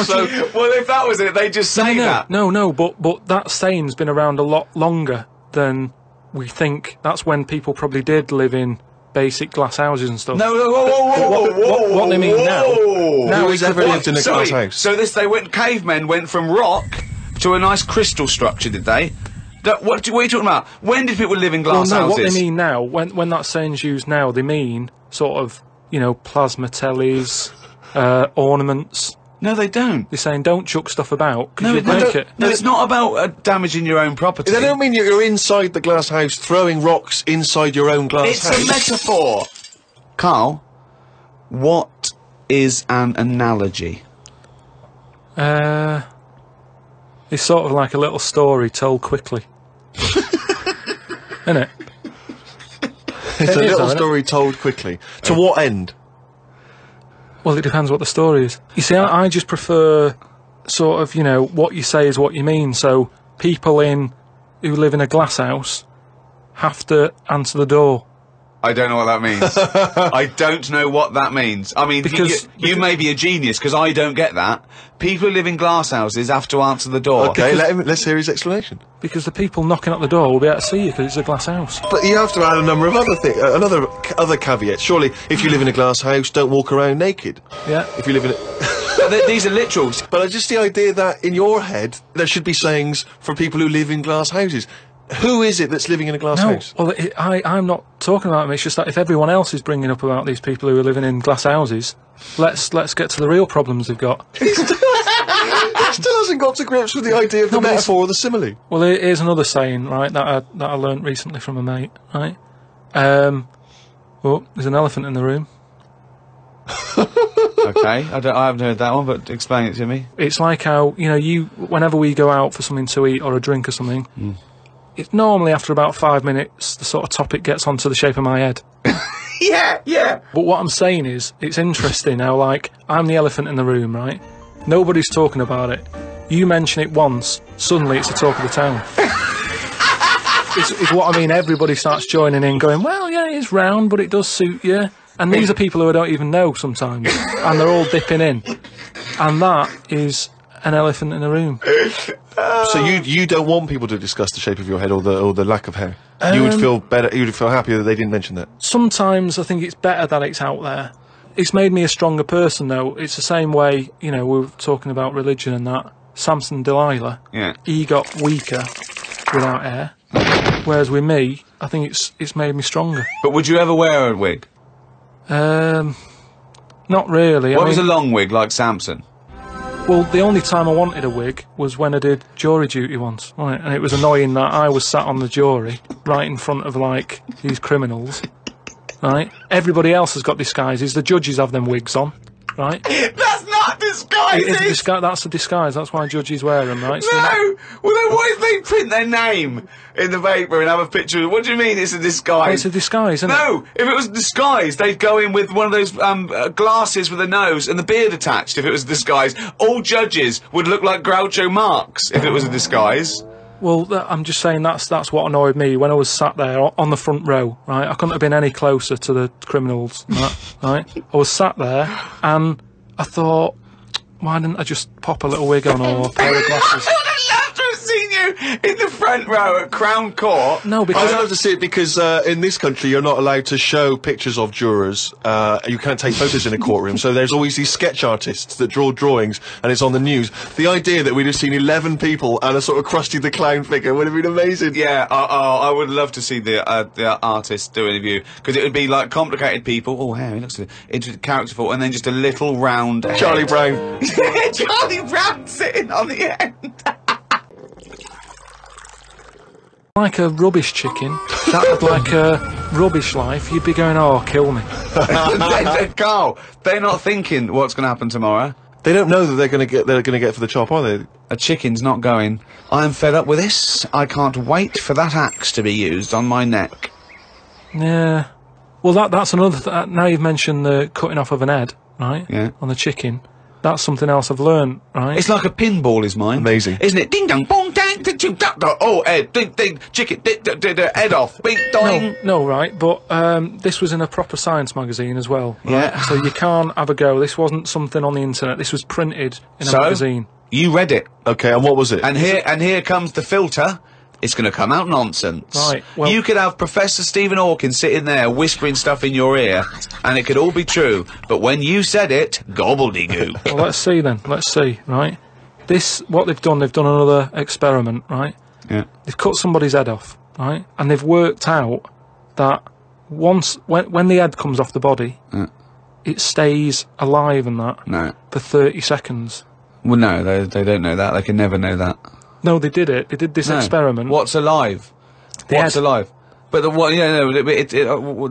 So, well, if that was it, they just say that. No, but that saying's been around a lot longer than we think. That's when people probably did live in basic glass houses and stuff. No, whoa, what they mean now. Now he's ever lived in a glass house. So cavemen went from rock to a nice crystal structure, did they? What are you talking about? When did people live in glass houses? What they mean now, when that saying's used now, they mean sort of, plasma tellies, ornaments. No, they don't. They're saying don't chuck stuff about because you'll break it. No, it's not about damaging your own property. They don't mean you're inside the glass house throwing rocks inside your own glass house. It's a metaphor. Karl, what is an analogy? It's sort of like a little story told quickly. Isn't it? It's a little story told quickly. To what end? Well, it depends what the story is. You see, I just prefer sort of, what you say is what you mean. So people who live in a glass house have to answer the door. I don't know what that means. I don't know what that means. I mean, because you may be a genius, because I don't get that. People who live in glass houses have to answer the door. Okay, let's hear his explanation. Because the people knocking at the door will be able to see you because it's a glass house. But you have to add a number of other things, other caveats. Surely, if you live in a glass house, don't walk around naked. Yeah. If you live in a... These are literals. But just the idea that in your head, there should be sayings for people who live in glass houses. Who is it that's living in a glass house? Well, I'm not talking about them. It's just that if everyone else is bringing up about these people who are living in glass houses, let's get to the real problems they've got. He still hasn't got to grips with the idea of the metaphor or the simile. Well, here's another saying, right, that I learnt recently from a mate, right? There's an elephant in the room. Okay, I haven't heard that one, but explain it to me. It's like how, whenever we go out for something to eat or a drink or something, it's normally after about 5 minutes, the sort of topic gets onto the shape of my head. Yeah, yeah. But what I'm saying is, it's interesting how, like, I'm the elephant in the room, right? Nobody's talking about it. You mention it once, suddenly it's the talk of the town. It's what I mean. Everybody starts joining in, going, well, yeah, it's round, but it does suit you. And these are people who I don't even know sometimes, and they're all dipping in. And that is an elephant in the room. So you don't want people to discuss the shape of your head or the lack of hair? You would feel better, you would feel happier that they didn't mention that? Sometimes I think it's better that it's out there. It's made me a stronger person, though. It's the same way, you know, we were talking about religion and that. Samson Delilah, he got weaker without hair. Whereas with me, I think it's made me stronger. But would you ever wear a wig? Not really. What was a long wig like Samson? Well, the only time I wanted a wig was when I did jury duty once, right? And it was annoying that I was sat on the jury, right in front of, like, these criminals, right? Everybody else has got disguises. The judges have them wigs on, right? That's not disguises! That's a disguise. That's why judges wear them, right? So No! Well, then why if they print their name in the paper and have a picture? What do you mean it's a disguise? it's a disguise, isn't it? No! If it was a disguise, they'd go in with one of those glasses with a nose and the beard attached if it was a disguise. All judges would look like Groucho Marx if it was a disguise. Well, I'm just saying that's what annoyed me when I was sat there on the front row, right? I couldn't have been any closer to the criminals, right? I was sat there and I thought, why didn't I just pop a little wig on or a pair of glasses? I would love to have seen you in the front row at Crown Court. No, because I'd love to see it because in this country you're not allowed to show pictures of jurors. You can't take photos in a courtroom, so there's always these sketch artists that draw drawings, and it's on the news. The idea that we'd have seen 11 people and a sort of Krusty the Clown figure would have been amazing. Yeah, I would love to see the artist do an interview, because it would be like complicated people. Oh, hey, he looks characterful, and then just a little round head. Charlie Brown. Charlie Brown sitting on the end. like a rubbish chicken that had like a rubbish life, you'd be going, oh, kill me. Carl, they're not thinking what's going to happen tomorrow. They don't know that they're going to get for the chop, are they? A chicken's not going, I'm fed up with this. I can't wait for that axe to be used on my neck. Yeah. Well, that's another... now you've mentioned the cutting off of an head, right? Yeah. On the chicken. That's something else I've learned, right? It's like a pinball is mine. Amazing. Isn't it? Ding dong, bong, dang, ding, ding, dong, dong. Oh, head, ding, ding, chicken, head off, bing, dong. No, right, but this was in a proper science magazine as well. Right? Yeah. So you can't have a go. This wasn't something on the internet. This was printed in a magazine. You read it. Okay, and what was it? And here comes the filter. It's going to come out nonsense. Right, well... You could have Professor Stephen Hawking sitting there whispering stuff in your ear, and it could all be true, but when you said it, gobbledygook. Well, let's see then. Let's see, right? What they've done another experiment, right? Yeah. They've cut somebody's head off, right? And they've worked out that when the head comes off the body, it stays alive and that for 30 seconds. Well, no, they don't know that. They can never know that. No, they did it. They did this experiment. What's alive? What's alive? But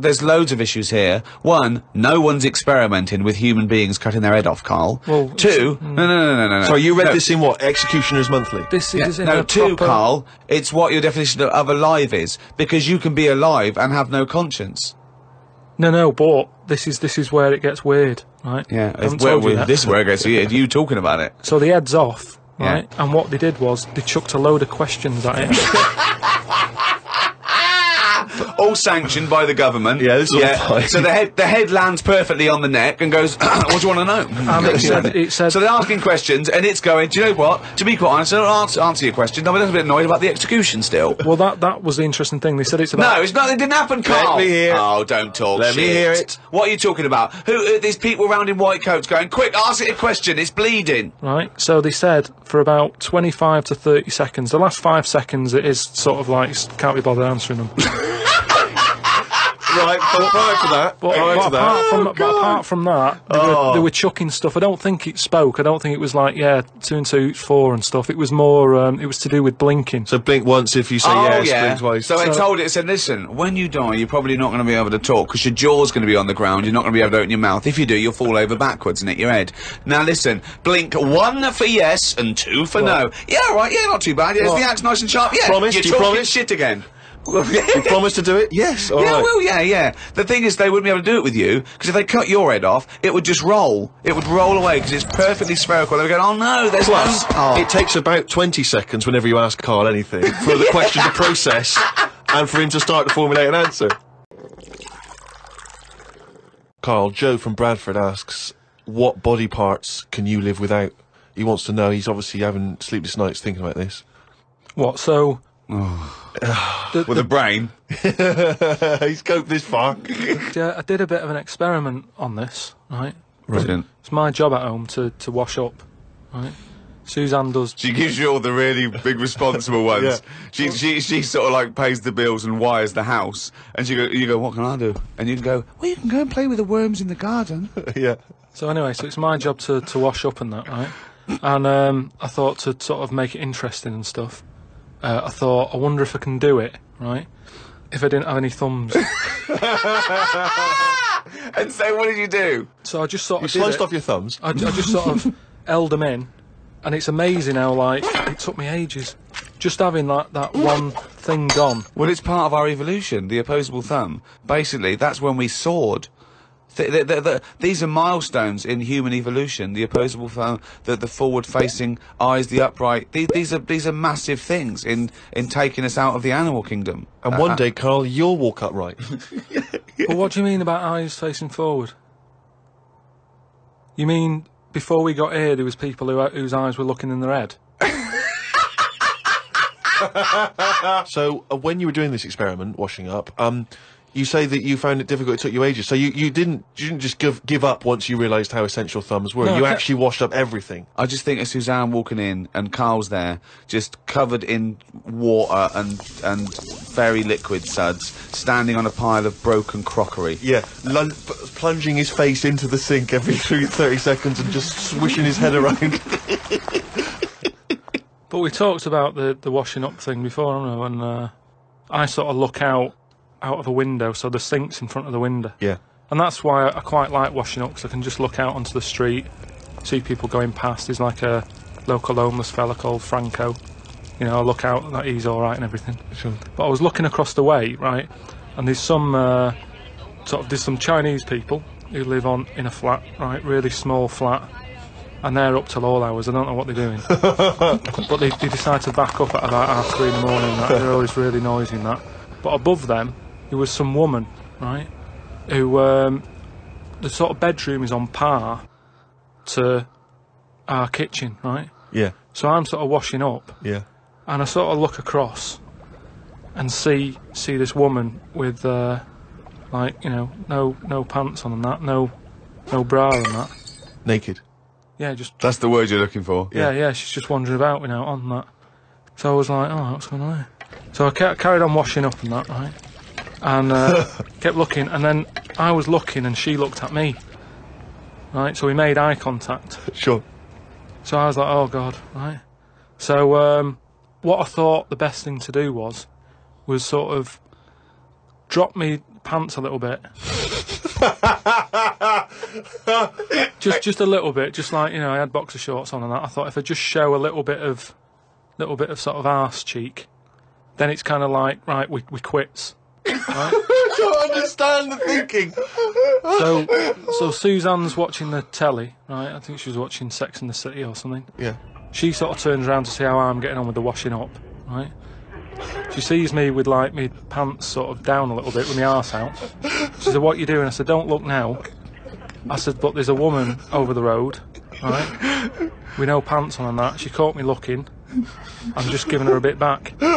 there's loads of issues here. One, no one's experimenting with human beings cutting their head off, Carl. Well, two, no. So you read this in what? Executioner's Monthly? This is in no, a two, proper... Carl, it's what your definition of alive is. Because you can be alive and have no conscience. No, but this is where it gets weird, right? Yeah, I haven't told you that. this is where it gets weird. You talking about it. So the head's off, right? Yeah. And what they did was they chucked a load of questions at it. All sanctioned by the government. Yeah, this is all fine. So the head lands perfectly on the neck and goes, what do you want to know? It said, so they're asking questions, and it's going, do you know what? To be quite honest, I don't answer your question. I'm a little bit annoyed about the execution still. Well, that was the interesting thing. They said it's about... No, it's not. It didn't happen, Carl. Let me hear it. Oh, don't talk Let shit. me hear it. What are you talking about? Who these people around in white coats going, quick, ask it a question. It's bleeding. Right, so they said for about 25 to 30 seconds, the last 5 seconds it is sort of like, can't be bothered answering them. Right, but prior to that, apart from that, they were chucking stuff. I don't think it spoke. I don't think it was like, 2 and 2 is 4 and stuff. It was more, it was to do with blinking. So blink once if you say yes, blink twice. So it said, listen, when you die, you're probably not going to be able to talk because your jaw's going to be on the ground. You're not going to be able to open your mouth. If you do, you'll fall over backwards and hit your head. Now listen, blink 1 for yes and 2 for no. Yeah, right, yeah, not too bad. Yeah, is the axe nice and sharp? Yeah, Promise? you're Do you talking promise? shit again. You promise to do it? Yes. All right. Well, yeah. The thing is, they wouldn't be able to do it with you, because if they cut your head off, it would just roll. It would roll away, because it's perfectly spherical. They would go, oh no, there's Plus, no... it takes about 20 seconds whenever you ask Karl anything for the question to process and for him to start to formulate an answer. Karl, Joe from Bradford asks, what body parts can you live without? He wants to know. He's obviously having sleepless nights thinking about this. What, so... with a brain. He's coped this far. Yeah, I did a bit of an experiment on this, right? Brilliant. It's my job at home to wash up, right? Suzanne does... She gives you all the really big responsible ones. Yeah. She sort of like pays the bills and wires the house. And you go, what can I do? And you can go, well, you can go and play with the worms in the garden. Yeah. So anyway, so it's my job to wash up and that, right? And I thought to sort of make it interesting and stuff. I thought, I wonder if I can do it, right? If I didn't have any thumbs. And so what did you do? So I just sort of sliced off your thumbs? I just sort of held them in. And it's amazing how, like, it took me ages. Just having that one thing gone. Well, it's part of our evolution, the opposable thumb. Basically, that's when we soared. These are milestones in human evolution. The opposable thumb, the forward-facing eyes, the upright. These are massive things in taking us out of the animal kingdom. And one day, Karl, you'll walk upright. But what do you mean about eyes facing forward? You mean before we got here, there was people whose eyes were looking in their head? So, when you were doing this experiment, washing up, you say that you found it difficult, it took you ages. So you didn't just give up once you realised how essential thumbs were. No, you actually washed up everything. I just think of Suzanne walking in and Karl's there, just covered in water and very liquid suds, standing on a pile of broken crockery. Yeah, plunging his face into the sink every 30 seconds and just swishing his head around. But we talked about the washing up thing before, haven't we? And I sort of look out of a window, so the sink's in front of the window. Yeah. And that's why I quite like washing up, because I can just look out onto the street, see people going past. There's like a local homeless fella called Franco. You know, I look out, like, he's alright and everything. Sure. But I was looking across the way, right, and there's some there's some Chinese people who live in a flat, right, really small flat, and they're up till all hours. I don't know what they're doing. But they decide to back up at about 3:30 in the morning, and that. They're always really noisy and that. But above them, there was some woman, right, who, the sort of bedroom is on par to our kitchen, right? Yeah. So I'm sort of washing up. Yeah. And I sort of look across and see this woman with, like, you know, no pants on and that, no bra and that. Naked. Yeah, just... That's the word you're looking for. Yeah, she's just wandering about, you know, on that. So I was like, oh, what's going on here? So I carried on washing up and that, right? And kept looking, and then I was looking and she looked at me. Right, so we made eye contact. Sure. So I was like, oh God, right? So what I thought the best thing to do was sort of drop me pants a little bit. just a little bit, just like, you know, I had boxer shorts on and that. I thought if I just show a little bit of sort of arse cheek, then it's kind of like, right, we quits. Right? I don't understand the thinking. So Suzanne's watching the telly, right? I think she was watching Sex and the City or something. Yeah. She sort of turns around to see how I'm getting on with the washing up, right? She sees me with, like, me pants sort of down a little bit with my arse out. She said, what are you doing? I said, don't look now. I said, but there's a woman over the road, right, with no pants on and that. She caught me looking. I'm just giving her a bit back. I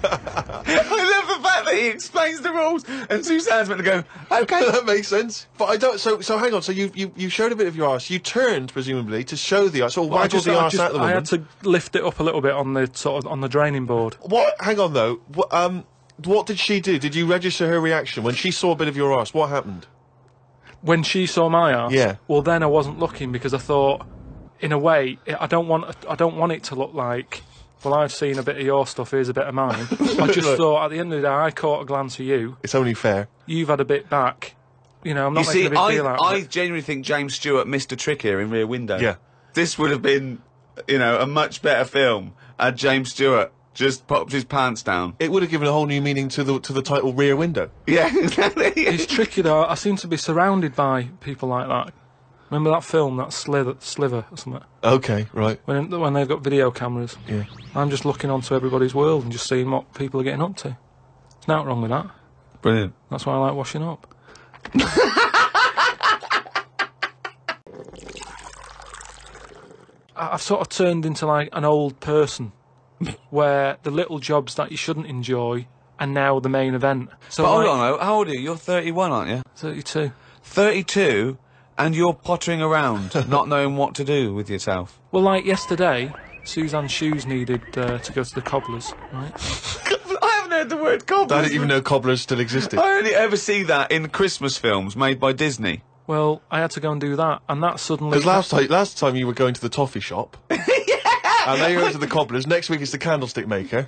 love the fact that he explains the rules, and Suzanne's meant to go, okay. That makes sense. But I don't. So hang on. So you showed a bit of your arse. You turned presumably to show the arse. Or waggled the arse at the woman. I had to lift it up a little bit on the sort of on the draining board. What? Hang on though. What did she do? Did you register her reaction when she saw a bit of your arse? What happened? When she saw my arse. Yeah. Well, then I wasn't looking because I thought, in a way, I don't want it to look like, well, I've seen a bit of your stuff, here's a bit of mine. I just thought, at the end of the day, I caught a glance of you. It's only fair. You've had a bit back. You know, I'm not making a big deal out of it. I genuinely think James Stewart missed a trick here in Rear Window. Yeah. This would have been, you know, a much better film had James Stewart just popped his pants down. It would have given a whole new meaning to the title Rear Window. Yeah, exactly. It's tricky though. I seem to be surrounded by people like that. Remember that film, that Sliver or something? Okay, right. When they've got video cameras. Yeah. I'm just looking onto everybody's world and just seeing what people are getting up to. There's nothing wrong with that. Brilliant. That's why I like washing up. I've sort of turned into like an old person where the little jobs that you shouldn't enjoy are now the main event. So But like, hold on, how old are you? You're 31, aren't you? 32. 32, and you're pottering around, not knowing what to do with yourself. Well, like yesterday, Suzanne's shoes needed to go to the cobblers, right? I haven't heard the word cobblers. I didn't even know cobblers still existed. I only ever see that in Christmas films made by Disney. Well, I had to go and do that, and that suddenly... Because last time you were going to the toffee shop. Yeah! And now you're going to the cobblers. Next week it's the candlestick maker.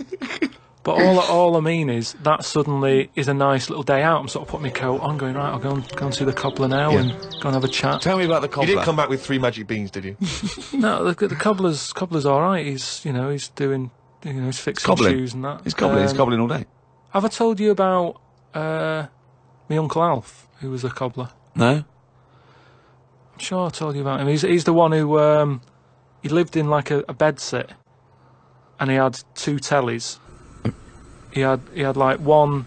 But all I mean is, that suddenly is a nice little day out. I'm sort of putting my coat on, going, right, I'll go and see the cobbler now and go and have a chat. Tell me about the cobbler. You didn't come back with 3 magic beans, did you? No, the cobbler's all right. He's doing, he's fixing Cobbling. shoes and that. He's cobbling. He's cobbling all day. Have I told you about my Uncle Alf, who was a cobbler? No? I'm sure I told you about him. He's the one who, he lived in like a bedsit, and he had 2 tellies. He had like one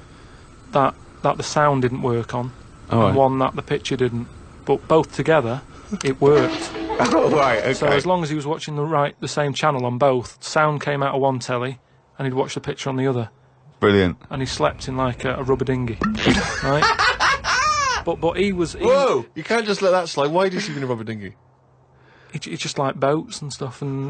that the sound didn't work on, and one that the picture didn't. But both together, it worked. Oh, right, okay. So as long as he was watching the same channel on both, sound came out of one telly, and he'd watch the picture on the other. Brilliant. And he slept in like a rubber dinghy, right? But he was... Whoa! You can't just let that slide. Why did he sleep in a rubber dinghy? He just liked boats and stuff, and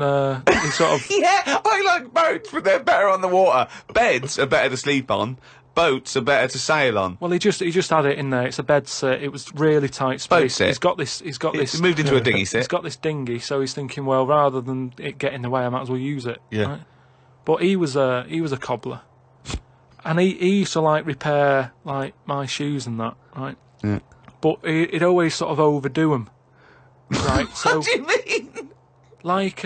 he sort of... Yeah, I like boats, but they're better on the water. Beds are better to sleep on. Boats are better to sail on. Well, he just had it in there. It's a bed sit. It was really tight space. Boat sit. He's got this. It's moved into a dinghy sit. He's got this dinghy, so he's thinking, well, rather than it get in the way, I might as well use it. Yeah. Right? But he was a cobbler, and he used to like repair like my shoes and that, right? Yeah. But he'd always sort of overdo them, right? So What do you mean? like,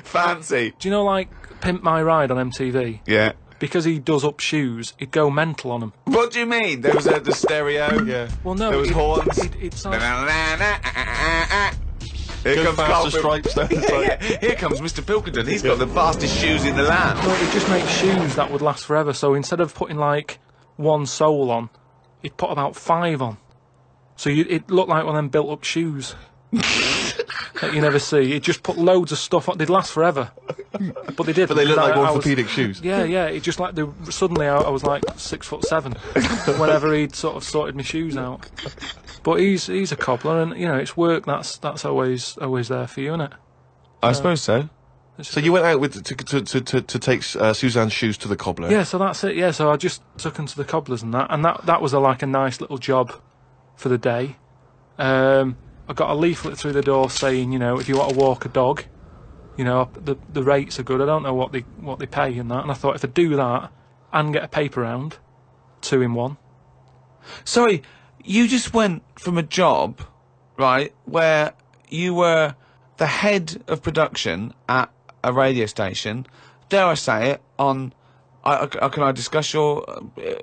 Fancy. do you know like Pimp My Ride on MTV? Yeah. Because he does up shoes, he'd go mental on them. What do you mean? There was the stereo. Yeah. Well, no, There was horns. He'd sound, Here Go comes faster Karl stripes down the side. Yeah, here comes Mr. Pilkington. He's got the fastest shoes in the land. well, he'd just make shoes that would last forever. So instead of putting like 1 sole on, he'd put about 5 on. So it looked like one of them built-up shoes that you never see. He'd just put loads of stuff on. They'd last forever, but they did. But they look like I was- orthopaedic shoes. Yeah, yeah. It just like suddenly I was like 6'7" whenever he'd sort of sorted my shoes out. But he's a cobbler, and it's work. That's always there for you, isn't it? I suppose so. So you went out with to take Suzanne's shoes to the cobbler. Yeah, so that's it. Yeah, so I just took him to the cobblers and that was like a nice little job for the day. I got a leaflet through the door saying, if you want to walk a dog, the rates are good. I don't know what they pay and that. And I thought if I do that and get a paper round, 2 in 1. Sorry, you just went from a job, right, where you were the head of production at a radio station, dare I say it, on... can I discuss your...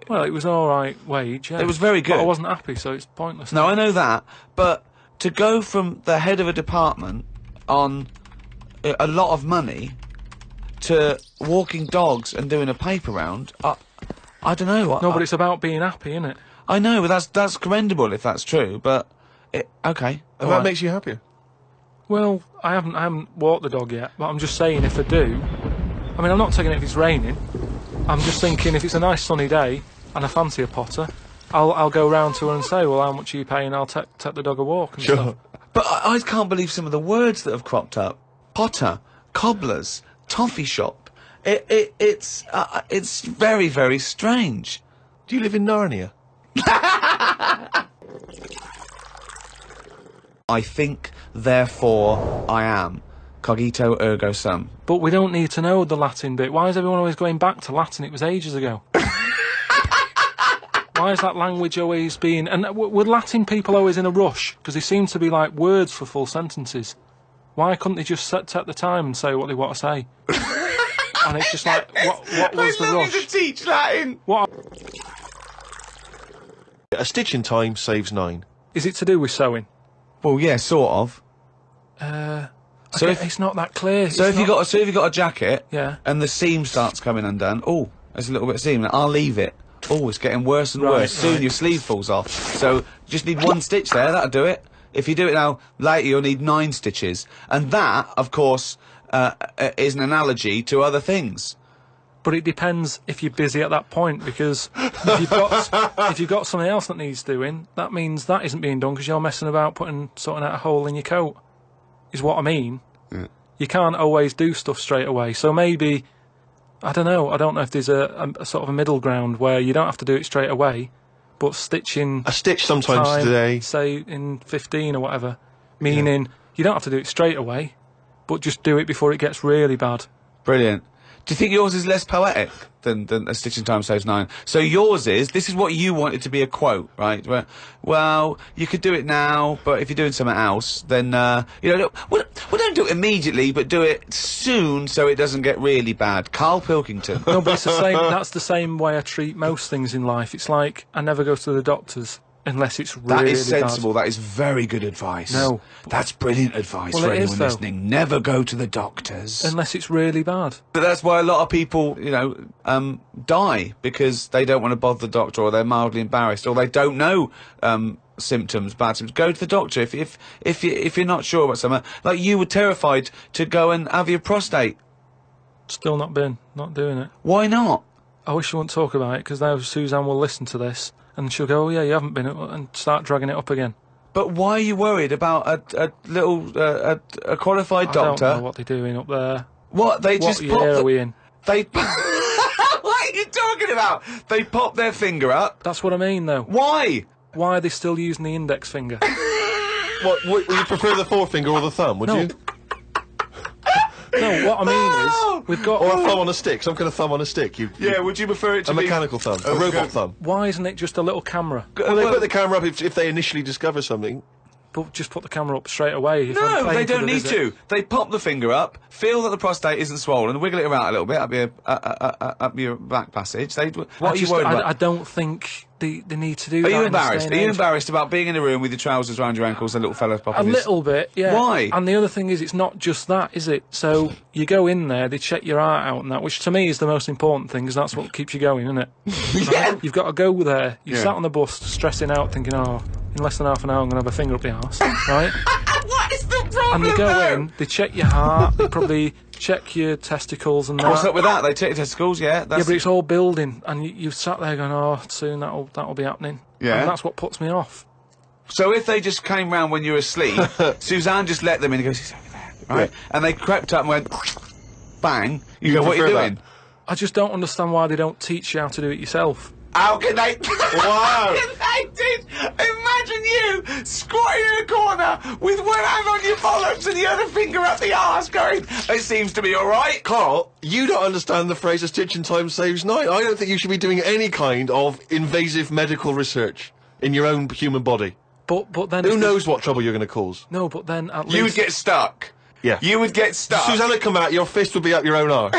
Well, it was an all right wage. Yeah. It was very good. But I wasn't happy, so it's pointless. No, I know that, but to go from the head of a department on a lot of money to walking dogs and doing a paper round, I don't know. No, but it's about being happy, isn't it? I know, but that's commendable if that's true, but... okay. And that makes you happier. Well, I haven't walked the dog yet, but I'm just saying if I do... I mean, I'm not taking it if it's raining. I'm just thinking if it's a nice sunny day and I fancy a potter, I'll go round to her and say, well, how much are you paying? I'll take the dog a walk and stuff. But I can't believe some of the words that have cropped up. Potter, cobblers, toffee shop. It's very, very strange. Do you live in Narnia? I think, therefore, I am. Cogito ergo sum. But we don't need to know the Latin bit. Why is everyone always going back to Latin? It was ages ago. Why is that language always being... And were Latin people always in a rush? Because they seem to be like words for full sentences. Why couldn't they just take the time and say what they want to say? And it's just like, what was the I love you rush? to teach Latin. What A stitch in time saves 9. is it to do with sewing? Well, yeah, sort of. So it's not that clear. So if you got a jacket, Yeah. and the seam starts coming undone, oh, there's a little bit of seam. I'll leave it. Oh, it's getting worse and worse. Soon your sleeve falls off. So you just need 1 stitch there. That'll do it. If you do it now later, you'll need 9 stitches, and that, of course, is an analogy to other things. But it depends if you're busy at that point, because if you've got something else that needs doing, that means that isn't being done because you're messing about sorting out a hole in your coat. Is what I mean. Yeah. You can't always do stuff straight away. So maybe, I don't know. I don't know if there's a sort of a middle ground where you don't have to do it straight away, but stitching A stitch sometimes time, today. say in 15 or whatever, meaning you don't have to do it straight away, but just do it before it gets really bad. Brilliant. Do you think yours is less poetic than A Stitch in Time Saves 9? So yours is, this is what you wanted to be a quote, right? Where, well, you could do it now, but if you're doing something else, then, you know, well, don't do it immediately, but do it soon so it doesn't get really bad. Karl Pilkington. No, but it's the same. That's the same way I treat most things in life. It's like I never go to the doctors unless it's really That is sensible. bad. That is very good advice. No. That's brilliant advice Well, for it is, anyone though. listening. Never go to the doctors. Unless it's really bad. But that's why a lot of people, you know, die because they don't want to bother the doctor, or they're mildly embarrassed, or they don't know symptoms, bad symptoms. Go to the doctor if you're not sure about something. Like you were terrified to go and have your prostate. Still not doing it. Why not? I wish you wouldn't talk about it, because now Suzanne will listen to this and she'll go, "Oh yeah, you haven't been," and start dragging it up again. But why are you worried about a little a qualified doctor? I don't know what they're doing up there. What they What just year are we in? They. What are you talking about? They pop their finger up. That's what I mean, though. Why? Why are they still using the index finger? What, would you prefer the forefinger or the thumb, would No. you? No, what I mean is, we've got... Or a thumb on a stick, some kind of thumb on a stick. Yeah, would you prefer it to A be mechanical thumb, a Oh, robot good. thumb. Why isn't it just a little camera? Well, they put the camera up if they initially discover something. But just put the camera up straight away. If I'm No, paying they for don't the need visit. to. They pop the finger up, feel that the prostate isn't swollen, wiggle it around a little bit up your back passage. What are you worried about? I don't think they need to do Are that. you in this embarrassed? day Are and you age. embarrassed about being in a room with your trousers around your ankles and a little fella popping A his... little bit, yeah. Why? And the other thing is, it's not just that, is it? So you go in there, they check your heart out and that, which to me is the most important thing, because that's what keeps you going, isn't it? Yeah. Right? You've got to go there. You Yeah. sat on the bus, stressing out, thinking, oh, in less than half an hour, I'm going to have a finger up the arse, right? What is the problem? And they go though? in, they check your heart, they probably check your testicles and that. What's up with that? They take your testicles, yeah. Yeah, That's... but it's all building, and you've sat there going, oh, soon that'll be happening. Yeah. And that's what puts me off. So if they just came round when you were asleep, Suzanne just let them in and goes, "He's over there," right? And they crept up and went, bang. You go, what are you prefer doing? that? I just don't understand why they don't teach you how to do it yourself. How can they? Wow. How can they teach? Imagine you squatting in a corner with one hand on your bollocks and the other finger up the arse going, it seems to be all right. Carl, you don't understand the phrase "a stitch in time saves 9." I don't think you should be doing any kind of invasive medical research in your own human body. But then Who if knows what trouble you're going to cause? No, but then at You would least get stuck. Yeah. You would get stuck. Susanna come out, your fist would be up your own arse.